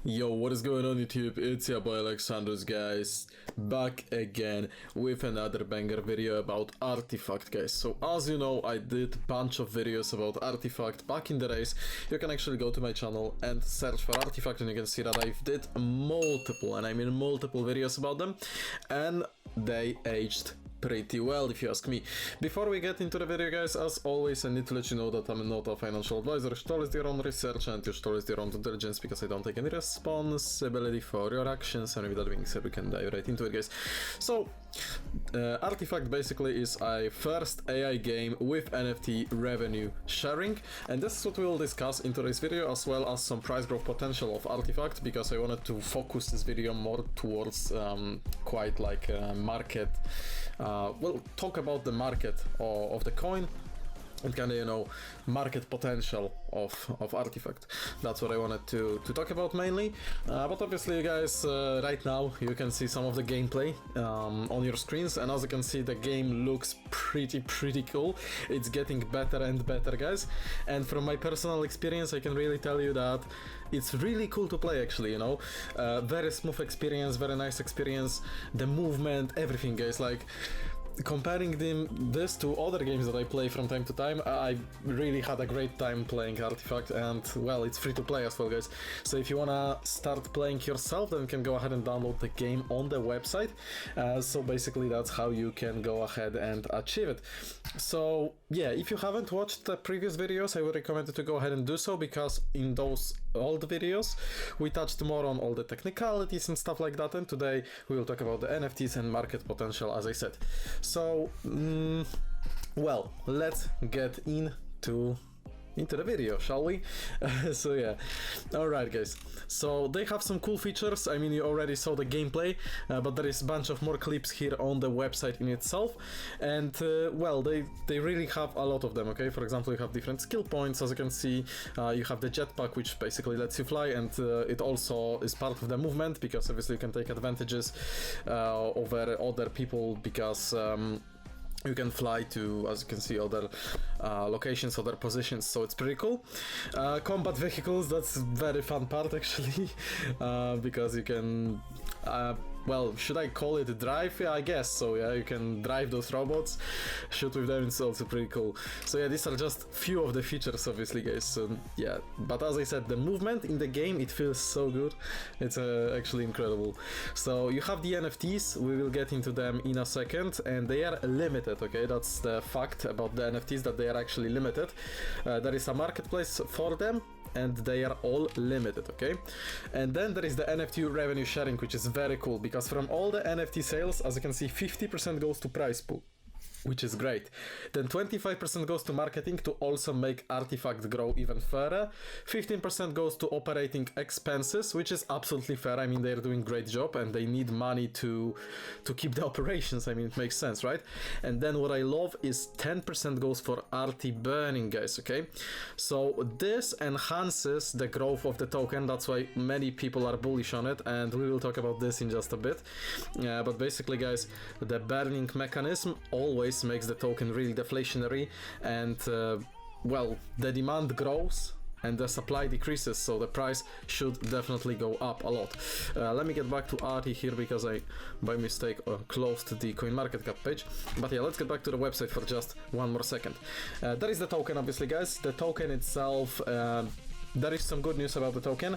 Yo, what is going on YouTube? It's your boy Alexandrus, guys, back again with another banger video about Artyfact, guys. So as you know, I did a bunch of videos about Artyfact back in the days. You can actually go to my channel and search for Artyfact and you can see that I did multiple, and I mean multiple videos about them, and they aged pretty well, if you ask me. Before we get into the video, guys, as always, I need to let you know that I'm not a financial advisor. You should always do your own research and you should always do your own due diligence, because I don't take any responsibility for your actions. And with that being said, we can dive right into it, guys. So Artyfact basically is a first AI game with NFT revenue sharing, and this is what we will discuss in today's video, as well as some price growth potential of Artyfact, because I wanted to focus this video more towards quite like market. We'll talk about the market of the coin and kind of, you know, market potential of Artyfact. That's what I wanted to talk about mainly. But obviously, you guys, right now you can see some of the gameplay on your screens, and as you can see, the game looks pretty cool. It's getting better and better, guys. And from my personal experience, I can really tell you that it's really cool to play, actually, you know. Very smooth experience, very nice experience. The movement, everything, guys. Like, comparing this to other games that I play from time to time, I really had a great time playing Artyfact, and well, it's free to play as well, guys. So if you wanna start playing yourself, then you can go ahead and download the game on the website. So basically that's how you can go ahead and achieve it. So yeah, if you haven't watched the previous videos, I would recommend you to go ahead and do so, because in those old videos we touched more on all the technicalities and stuff like that, and today we will talk about the NFTs and market potential, as I said. So, well, let's get into the video, shall we? So yeah, alright, guys, so they have some cool features. I mean, you already saw the gameplay, but there is a bunch of more clips here on the website in itself, and well, they really have a lot of them. Okay, for example, you have different skill points, as you can see. You have the jetpack, which basically lets you fly, and it also is part of the movement, because obviously you can take advantages over other people, because you can fly to, as you can see, other locations, other positions, so it's pretty cool. Combat vehicles, that's very fun part, actually, because you can, well, should I call it drive? Yeah, I guess so. Yeah, you can drive those robots, shoot with them. It's also pretty cool. So yeah, these are just few of the features, obviously, guys. So yeah, but as I said, the movement in the game, it feels so good. It's actually incredible. So you have the NFTs. We will get into them in a second, and they are limited. Okay, that's the fact about the NFTs, that they are actually limited. There is a marketplace for them, and they are all limited, okay? And then there is the NFT revenue sharing, which is very cool, because from all the NFT sales, as you can see, 50% goes to prize pool, which is great. Then 25% goes to marketing to also make Artyfact grow even further. 15% goes to operating expenses, which is absolutely fair. I mean, they're doing a great job and they need money to keep the operations. I mean, it makes sense, right? And then what I love is 10% goes for Arty burning, guys, okay? So this enhances the growth of the token. That's why many people are bullish on it, and we will talk about this in just a bit. But basically, guys, the burning mechanism always makes the token really deflationary, and well, the demand grows and the supply decreases, so the price should definitely go up a lot. Let me get back to Arty here, because I by mistake closed the CoinMarketCap page. But yeah, let's get back to the website for just one more second. There is the token, obviously, guys. The token itself, there is some good news about the token,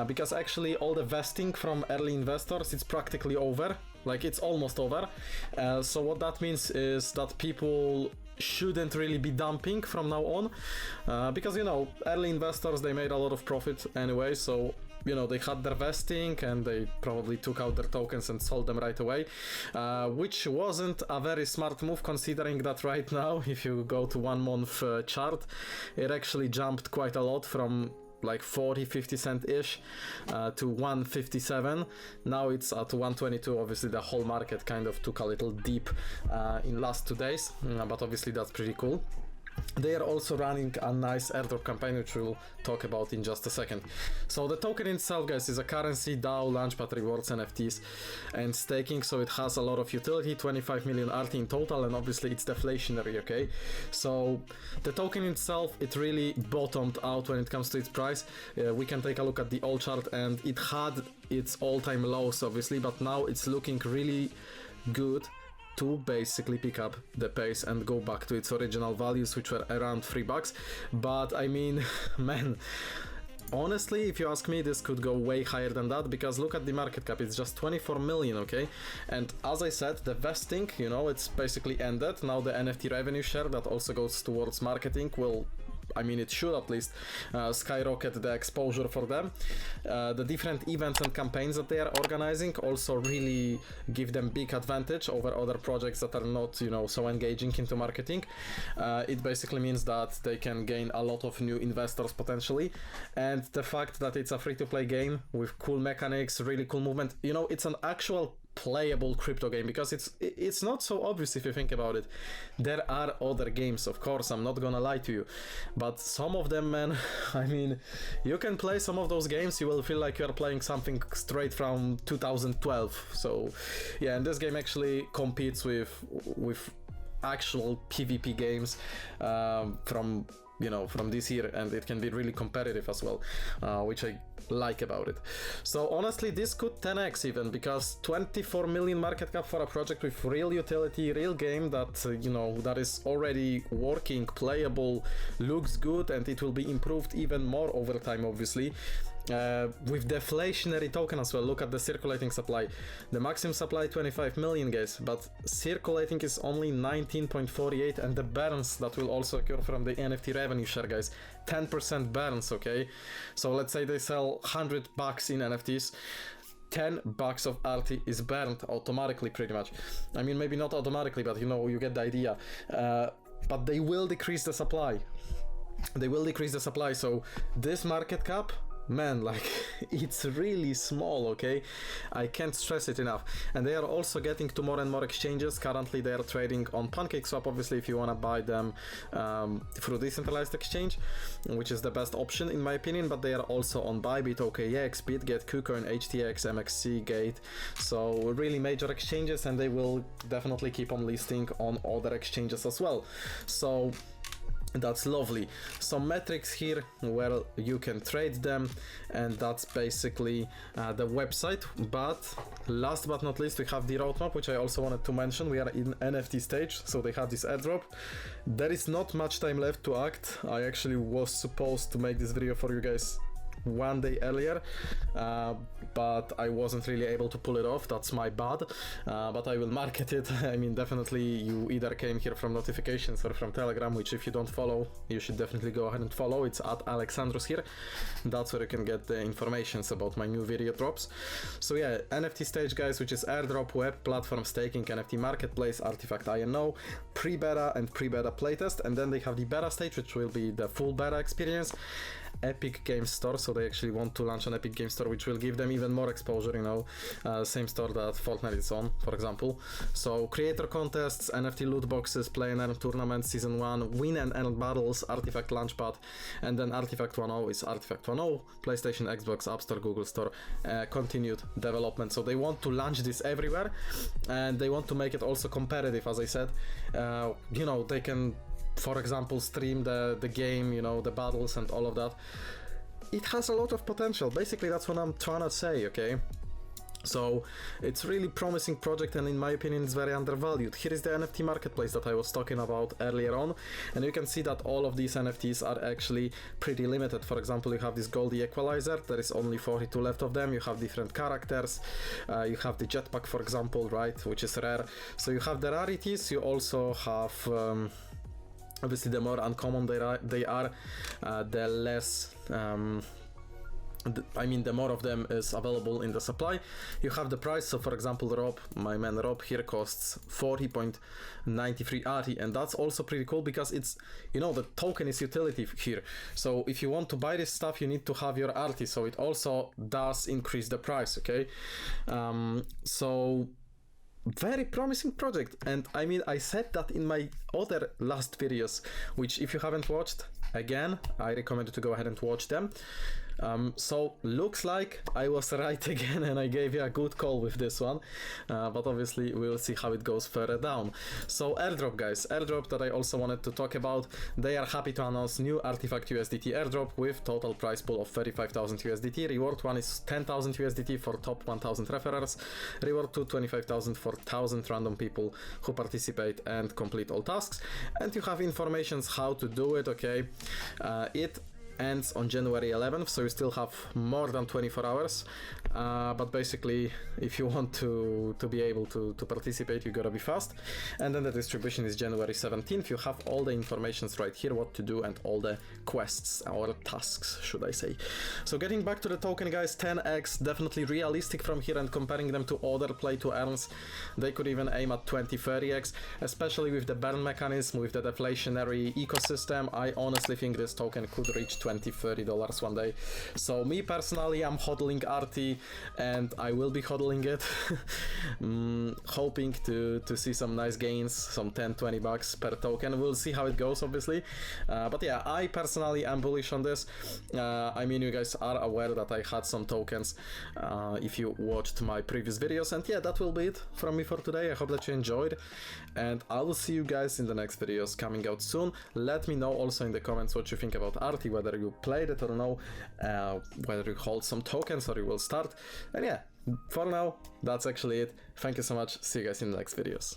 because actually all the vesting from early investors, it's practically over. Like, it's almost over. So what that means is that people shouldn't really be dumping from now on, because, you know, early investors, they made a lot of profit anyway, so, you know, they had their vesting and they probably took out their tokens and sold them right away, which wasn't a very smart move, considering that right now, if you go to 1 month chart, it actually jumped quite a lot from like 40-50 cent ish to 157. Now it's at 122. Obviously the whole market kind of took a little dip in last 2 days, but obviously that's pretty cool. They are also running a nice airdrop campaign, which we'll talk about in just a second. So the token itself, guys, is a currency, DAO, Launchpad, rewards, NFTs, and staking. So it has a lot of utility, 25 million RT in total, and obviously it's deflationary, okay? So the token itself, it really bottomed out when it comes to its price. We can take a look at the old chart, and it had its all-time lows, obviously, but now it's looking really good to basically pick up the pace and go back to its original values, which were around $3. But I mean, man, honestly, if you ask me, this could go way higher than that, because look at the market cap, it's just 24 million, okay? And as I said, the vesting, you know, it's basically ended. Now the NFT revenue share that also goes towards marketing will, I mean, it should at least skyrocket the exposure for them. The different events and campaigns that they are organizing also really give them big advantage over other projects that are not, you know, so engaging into marketing. It basically means that they can gain a lot of new investors potentially, and the fact that it's a free-to-play game with cool mechanics, really cool movement, you know, it's an actual playable crypto game, because it's not so obvious if you think about it. There are other games, of course, I'm not gonna lie to you, but some of them, man, I mean, you can play some of those games, you will feel like you're playing something straight from 2012. So yeah, and this game actually competes with actual PvP games from, you know, from this year, and it can be really competitive as well, which I like about it. So honestly, this could 10x even, because 24 million market cap for a project with real utility, real game that, you know, that is already working, playable, looks good, and it will be improved even more over time, obviously. With deflationary token as well. Look at the circulating supply. The maximum supply 25 million, guys, but circulating is only 19.48, and the burns that will also occur from the NFT revenue share, guys, 10% burns, okay? So let's say they sell $100 in NFTs, $10 of RT is burned automatically, pretty much. I mean, maybe not automatically, but you know, you get the idea. But they will decrease the supply. They will decrease the supply, so this market cap, man, like, it's really small, okay? I can't stress it enough. And they are also getting to more and more exchanges. Currently they are trading on PancakeSwap, obviously, if you want to buy them through decentralized exchange, which is the best option in my opinion. But they are also on Bybit, OKX, BitGet, KuCoin, HTX, MXC, Gate. So really major exchanges, and they will definitely keep on listing on other exchanges as well. So that's lovely. Some metrics here where you can trade them, and that's basically the website. But last but not least, we have the roadmap, which I also wanted to mention. We are in NFT stage, so they have this airdrop. There is not much time left to act. I actually was supposed to make this video for you guys one day earlier, but I wasn't really able to pull it off. That's my bad, but I will market it. I mean, definitely you either came here from notifications or from Telegram, which if you don't follow, you should definitely go ahead and follow. It's at Alexandrus here. That's where you can get the informations about my new video drops. So yeah, NFT stage, guys, which is airdrop, web platform, staking, NFT marketplace, Artyfact INO, pre-beta and pre-beta playtest, and then they have the beta stage, which will be the full beta experience. Epic Games Store, so they actually want to launch an Epic Games Store, which will give them even more exposure, you know, same store that Fortnite is on, for example. So creator contests, NFT loot boxes, play and earn tournaments, season 1, win and earn battles, Artyfact Launchpad, and then Artyfact 1.0 is Artyfact 1.0, PlayStation, Xbox, App Store, Google Store, continued development. So they want to launch this everywhere, and they want to make it also competitive, as I said. You know, they can, for example, stream the game, you know, the battles and all of that. It has a lot of potential. Basically, that's what I'm trying to say, okay? So it's really promising project, and in my opinion it's very undervalued. Here is the NFT marketplace that I was talking about earlier on, and you can see that all of these NFTs are actually pretty limited. For example, you have this Goldie Equalizer, there is only 42 left of them. You have different characters, you have the jetpack, for example, right, which is rare. So you have the rarities, you also have obviously the more uncommon they are, the less I mean, the more of them is available in the supply. You have the price. So for example, Rob, my man Rob here, costs 40.93 ARTI, and that's also pretty cool because it's, you know, the token is utility here. So if you want to buy this stuff, you need to have your ARTI, so it also does increase the price, okay? So very promising project. And I mean, I said that in my other last videos, which if you haven't watched, again, I recommend you to go ahead and watch them. So looks like I was right again, and I gave you a good call with this one, but obviously we'll see how it goes further down. So airdrop, guys, airdrop that I also wanted to talk about. They are happy to announce new Artyfact USDT airdrop with total price pool of 35,000 USDT. Reward 1 is 10,000 USDT for top 1,000 referrals. Reward 2, 25,000 for 1,000 random people who participate and complete all tasks. And you have informations how to do it, okay? It ends on January 11th, so you still have more than 24 hours, but basically if you want to be able to participate, you gotta be fast. And then the distribution is January 17th. You have all the informations right here, what to do, and all the quests or tasks, should I say. So getting back to the token, guys, 10x definitely realistic from here, and comparing them to other play to earns, they could even aim at 20-30x, especially with the burn mechanism, with the deflationary ecosystem. I honestly think this token could reach $20-30 one day. So me personally, I'm hodling Arty, and I will be hodling it, hoping to see some nice gains, some 10-20 bucks per token. We'll see how it goes, obviously, but yeah, I personally am bullish on this. I mean, you guys are aware that I had some tokens if you watched my previous videos, and yeah, that will be it from me for today. I hope that you enjoyed, and I will see you guys in the next videos coming out soon. Let me know also in the comments what you think about Arty, whether you played it or no, whether you hold some tokens or you will start. And yeah, for now, that's actually it. Thank you so much. See you guys in the next videos.